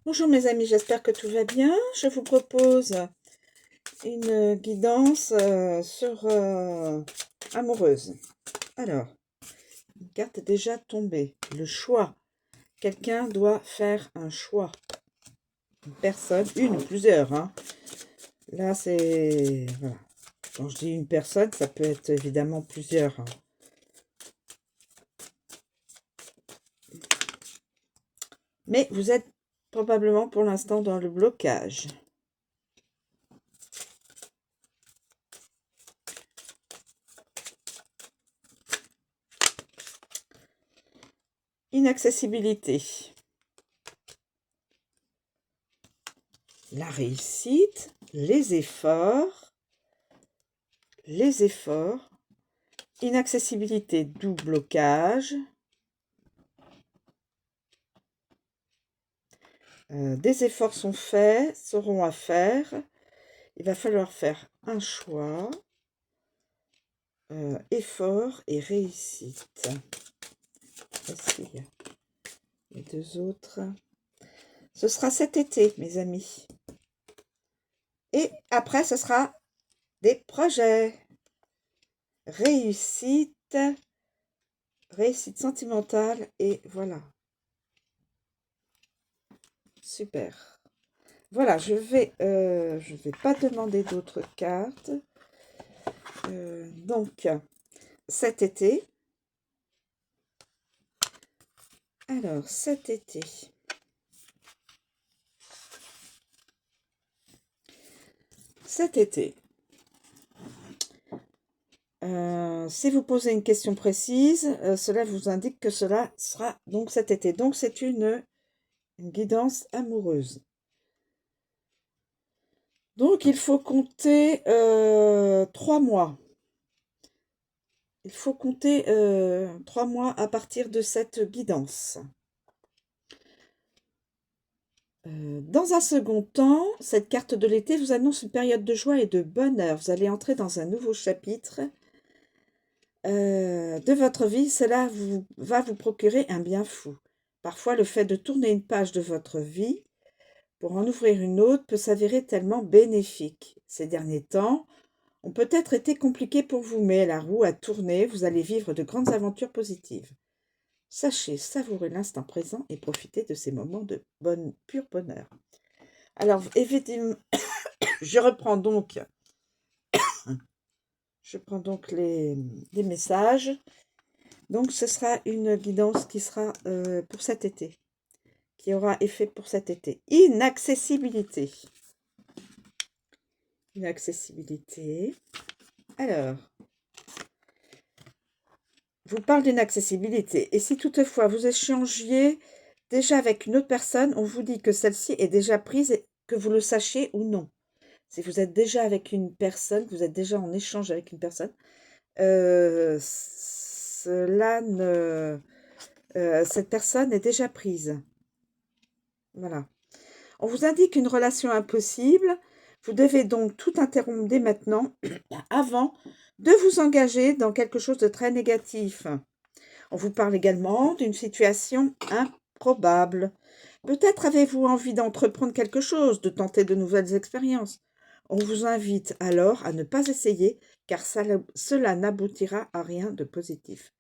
Bonjour mes amis, j'espère que tout va bien. Je vous propose une guidance sur amoureuse. Alors, une carte est déjà tombée. Le choix. Quelqu'un doit faire un choix. Une personne, une ou plusieurs. Hein. Là, c'est... Voilà. Quand je dis une personne, ça peut être évidemment plusieurs. Hein. Mais vous êtes probablement pour l'instant dans le blocage. Inaccessibilité. La réussite, les efforts, inaccessibilité, d'où blocage, des efforts sont faits, seront à faire, il va falloir faire un choix, effort et réussite. Voici les deux autres. Ce sera cet été, mes amis. Et après, ce sera des projets. Réussite, réussite sentimentale, et voilà. Super. Voilà, je vais pas demander d'autres cartes. Donc, cet été. Alors, cet été. Cet été. Si vous posez une question précise, cela vous indique que cela sera donc cet été. Donc, c'est une guidance amoureuse. Donc, il faut compter 3 mois. Il faut compter 3 mois à partir de cette guidance. Dans un second temps, cette carte de l'été vous annonce une période de joie et de bonheur. Vous allez entrer dans un nouveau chapitre de votre vie. Cela va vous procurer un bien fou. Parfois, le fait de tourner une page de votre vie pour en ouvrir une autre peut s'avérer tellement bénéfique. Ces derniers temps ont peut-être été compliqués pour vous, mais la roue a tourné. Vous allez vivre de grandes aventures positives. Sachez savourer l'instant présent et profiter de ces moments de pur bonheur. Alors, évidemment, je prends donc les messages. Donc, ce sera une guidance qui sera pour cet été, qui aura effet pour cet été. Inaccessibilité. Inaccessibilité. Alors, je vous parle d'inaccessibilité. Et si toutefois vous échangiez déjà avec une autre personne, on vous dit que celle-ci est déjà prise, que vous le sachiez ou non. Si vous êtes déjà avec une personne, vous êtes déjà en échange avec une personne, cette personne est déjà prise. Voilà. On vous indique une relation impossible. Vous devez donc tout interrompre dès maintenant avant de vous engager dans quelque chose de très négatif. On vous parle également d'une situation improbable. Peut-être avez-vous envie d'entreprendre quelque chose, de tenter de nouvelles expériences. On vous invite alors à ne pas essayer, car cela n'aboutira à rien de positif.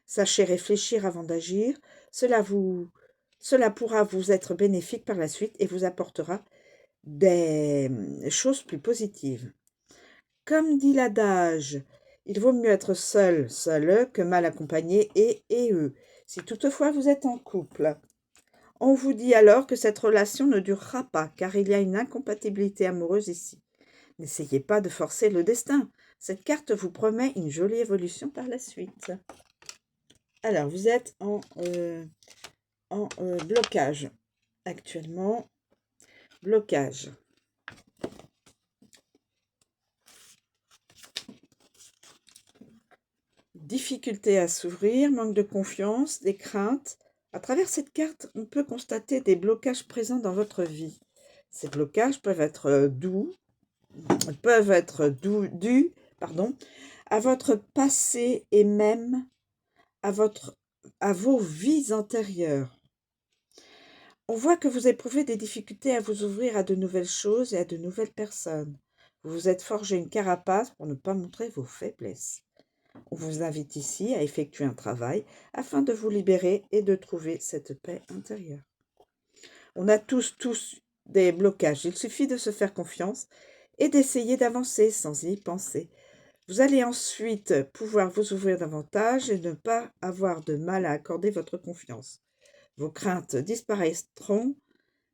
Sachez réfléchir avant d'agir, cela pourra vous être bénéfique par la suite et vous apportera des choses plus positives. Comme dit l'adage, il vaut mieux être seul que mal accompagné et eux. Si toutefois vous êtes en couple, on vous dit alors que cette relation ne durera pas, car il y a une incompatibilité amoureuse ici. N'essayez pas de forcer le destin. Cette carte vous promet une jolie évolution par la suite. Alors, vous êtes en blocage actuellement. Blocage. Difficulté à s'ouvrir, manque de confiance, des craintes. À travers cette carte, on peut constater des blocages présents dans votre vie. Ces blocages peuvent être dus à votre passé et même à vos vies antérieures. On voit que vous éprouvez des difficultés à vous ouvrir à de nouvelles choses et à de nouvelles personnes. Vous vous êtes forgé une carapace pour ne pas montrer vos faiblesses. On vous invite ici à effectuer un travail afin de vous libérer et de trouver cette paix intérieure. On a tous des blocages. Il suffit de se faire confiance et d'essayer d'avancer sans y penser. Vous allez ensuite pouvoir vous ouvrir davantage et ne pas avoir de mal à accorder votre confiance. Vos craintes disparaîtront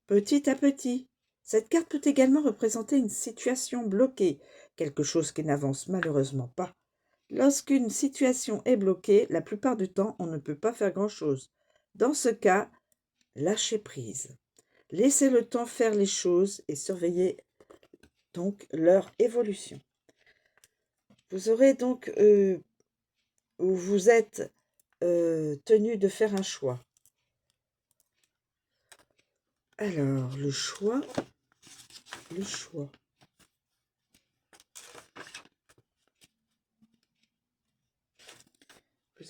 petit à petit. Cette carte peut également représenter une situation bloquée, quelque chose qui n'avance malheureusement pas. Lorsqu'une situation est bloquée, la plupart du temps, on ne peut pas faire grand-chose. Dans ce cas, lâchez prise. Laissez le temps faire les choses et surveillez donc leur évolution. Vous aurez donc, vous êtes tenu de faire un choix. Alors, le choix. Vous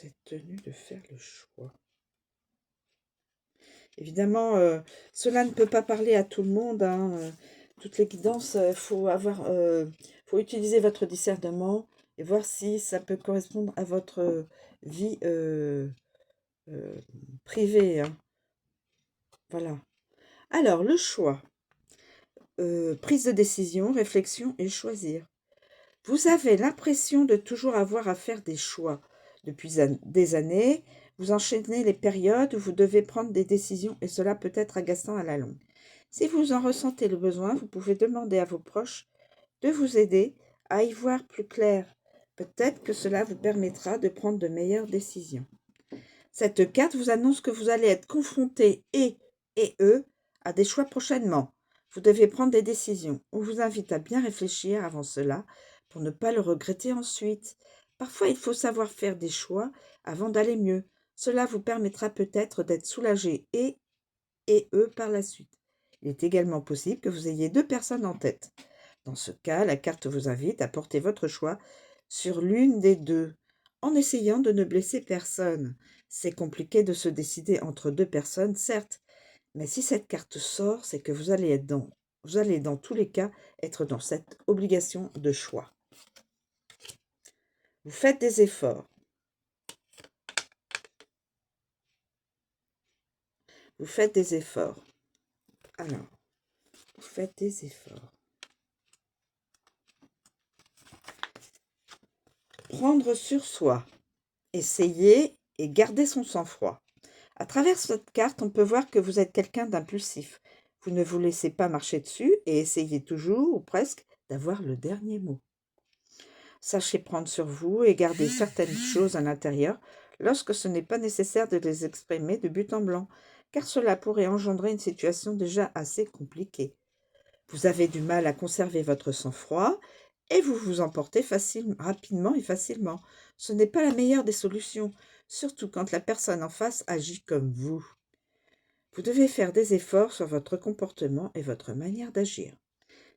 êtes tenu de faire le choix. Évidemment, cela ne peut pas parler à tout le monde, hein. Toutes les guidances, faut utiliser votre discernement et voir si ça peut correspondre à votre vie privée, hein. Voilà. Alors, le choix. Prise de décision, réflexion et choisir. Vous avez l'impression de toujours avoir à faire des choix. Depuis des années, vous enchaînez les périodes où vous devez prendre des décisions et cela peut être agaçant à la longue. Si vous en ressentez le besoin, vous pouvez demander à vos proches de vous aider à y voir plus clair. Peut-être que cela vous permettra de prendre de meilleures décisions. Cette carte vous annonce que vous allez être confronté et eux à des choix prochainement. Vous devez prendre des décisions. On vous invite à bien réfléchir avant cela pour ne pas le regretter ensuite. Parfois, il faut savoir faire des choix avant d'aller mieux. Cela vous permettra peut-être d'être soulagé et eux par la suite. Il est également possible que vous ayez deux personnes en tête. Dans ce cas, la carte vous invite à porter votre choix sur l'une des deux, en essayant de ne blesser personne. C'est compliqué de se décider entre deux personnes, certes, mais si cette carte sort, c'est que vous allez dans tous les cas être dans cette obligation de choix. Vous faites des efforts. Vous faites des efforts. Alors, vous faites des efforts. Prendre sur soi. Essayer et garder son sang-froid. À travers cette carte, on peut voir que vous êtes quelqu'un d'impulsif. Vous ne vous laissez pas marcher dessus et essayez toujours, ou presque, d'avoir le dernier mot. Sachez prendre sur vous et garder certaines choses à l'intérieur lorsque ce n'est pas nécessaire de les exprimer de but en blanc, car cela pourrait engendrer une situation déjà assez compliquée. Vous avez du mal à conserver votre sang-froid et vous vous emportez rapidement et facilement. Ce n'est pas la meilleure des solutions, surtout quand la personne en face agit comme vous. Vous devez faire des efforts sur votre comportement et votre manière d'agir.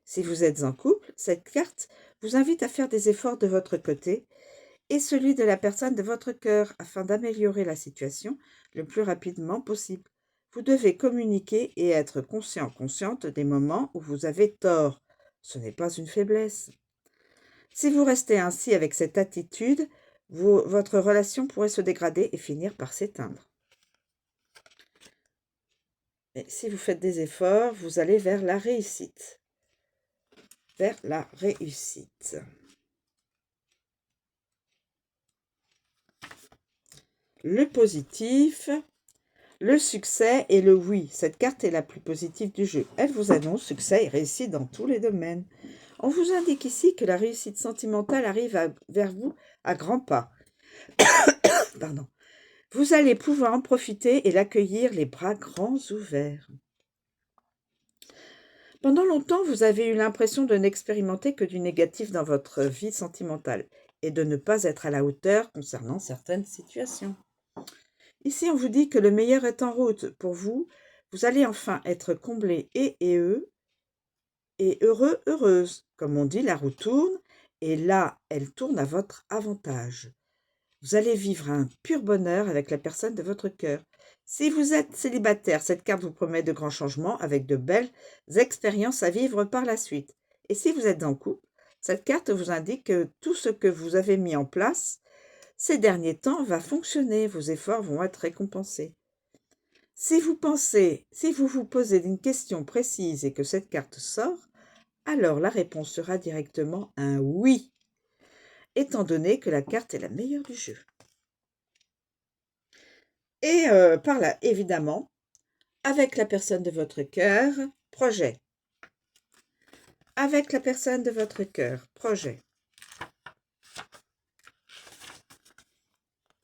Si vous êtes en couple, cette carte vous invite à faire des efforts de votre côté et celui de la personne de votre cœur afin d'améliorer la situation le plus rapidement possible. Vous devez communiquer et être consciente des moments où vous avez tort. Ce n'est pas une faiblesse. Si vous restez ainsi avec cette attitude, votre relation pourrait se dégrader et finir par s'éteindre. Mais si vous faites des efforts, vous allez vers la réussite. Vers la réussite. Le positif, le succès et le oui. Cette carte est la plus positive du jeu. Elle vous annonce succès et réussite dans tous les domaines. On vous indique ici que la réussite sentimentale arrive vers vous à grands pas. Pardon. Vous allez pouvoir en profiter et l'accueillir les bras grands ouverts. Pendant longtemps, vous avez eu l'impression de n'expérimenter que du négatif dans votre vie sentimentale et de ne pas être à la hauteur concernant certaines situations. Ici, on vous dit que le meilleur est en route pour vous. Vous allez enfin être comblé et heureux, heureuse. Comme on dit, la roue tourne et là, elle tourne à votre avantage. Vous allez vivre un pur bonheur avec la personne de votre cœur. Si vous êtes célibataire, cette carte vous promet de grands changements avec de belles expériences à vivre par la suite. Et si vous êtes en couple, cette carte vous indique que tout ce que vous avez mis en place ces derniers temps va fonctionner, vos efforts vont être récompensés. Si vous vous posez une question précise et que cette carte sort, alors la réponse sera directement un oui, étant donné que la carte est la meilleure du jeu. Et par là, évidemment, avec la personne de votre cœur, projet. Avec la personne de votre cœur, projet.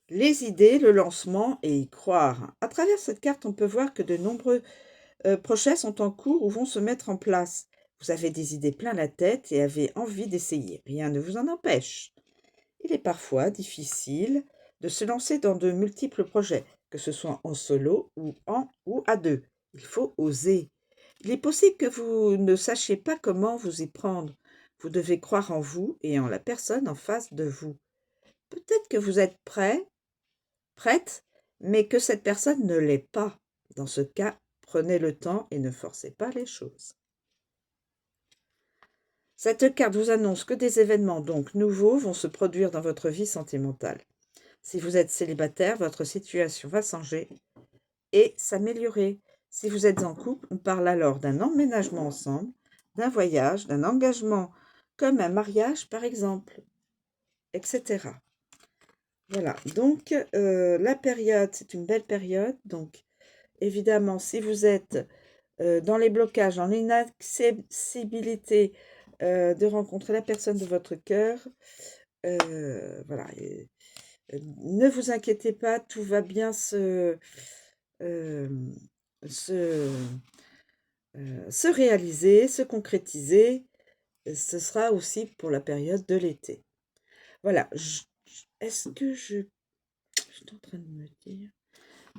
Les idées, le lancement et y croire. À travers cette carte, on peut voir que de nombreux projets sont en cours ou vont se mettre en place. Vous avez des idées plein la tête et avez envie d'essayer. Rien ne vous en empêche. Il est parfois difficile de se lancer dans de multiples projets, que ce soit en solo ou à deux. Il faut oser. Il est possible que vous ne sachiez pas comment vous y prendre. Vous devez croire en vous et en la personne en face de vous. Peut-être que vous êtes prête, mais que cette personne ne l'est pas. Dans ce cas, prenez le temps et ne forcez pas les choses. Cette carte vous annonce que des événements donc nouveaux vont se produire dans votre vie sentimentale. Si vous êtes célibataire, votre situation va changer et s'améliorer. Si vous êtes en couple, on parle alors d'un emménagement ensemble, d'un voyage, d'un engagement, comme un mariage par exemple, etc. Voilà, donc la période, c'est une belle période. Donc évidemment, si vous êtes dans les blocages, en inaccessibilité de rencontrer la personne de votre cœur, voilà, ne vous inquiétez pas, tout va bien euh, se, se réaliser, se concrétiser. Ce sera aussi pour la période de l'été. Voilà. Est-ce que je suis en train de me dire,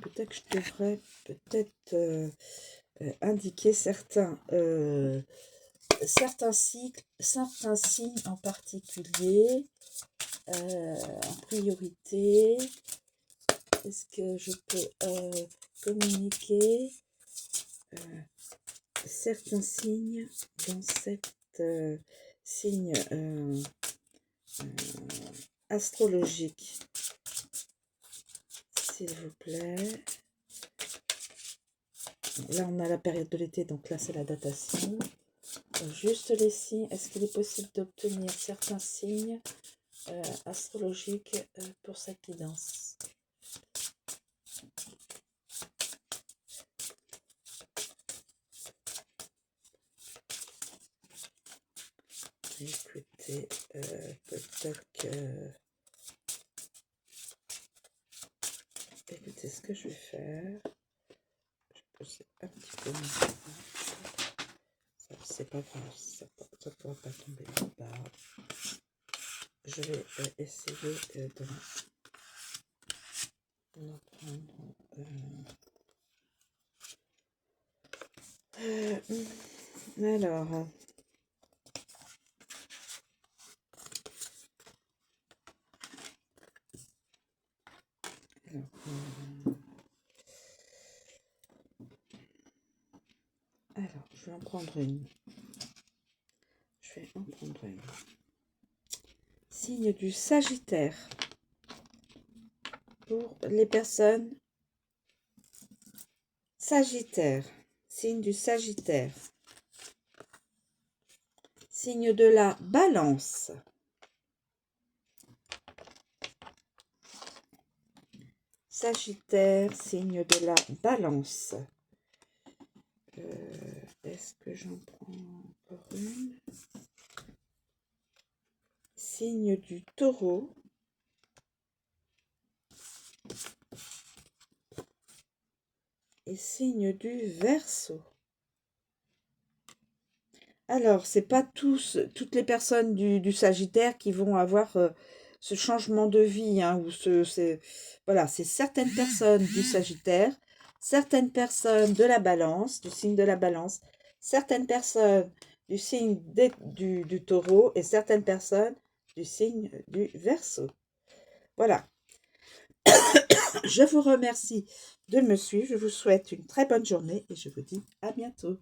peut-être que je devrais peut-être indiquer certains signes en particulier en priorité. Est-ce que je peux communiquer certains signes dans cette signe astrologique, s'il vous plaît. Là, on a la période de l'été, donc là, c'est la datation. Juste les signes. Est-ce qu'il est possible d'obtenir certains signes astrologiques pour cette guidance? Écoutez, peut-être que... Écoutez, ce que je vais faire, je peux poser un petit peu mon... C'est pas grave, ça ne pourra pas tomber là-bas. Je vais essayer d'en prendre... alors... Alors, je vais en prendre une. Signe du Sagittaire. Pour les personnes Sagittaire. Signe du Sagittaire. Signe de la Balance. Sagittaire, signe de la Balance. Est-ce que j'en prends encore une? Signe du Taureau. Et signe du Verseau. Alors, c'est pas toutes les personnes du Sagittaire qui vont avoir ce changement de vie, hein, ou voilà, c'est certaines personnes du Sagittaire, certaines personnes de la Balance, du signe de la Balance, certaines personnes du signe du Taureau et certaines personnes du signe du Verseau. Voilà. Je vous remercie de me suivre. Je vous souhaite une très bonne journée et je vous dis à bientôt.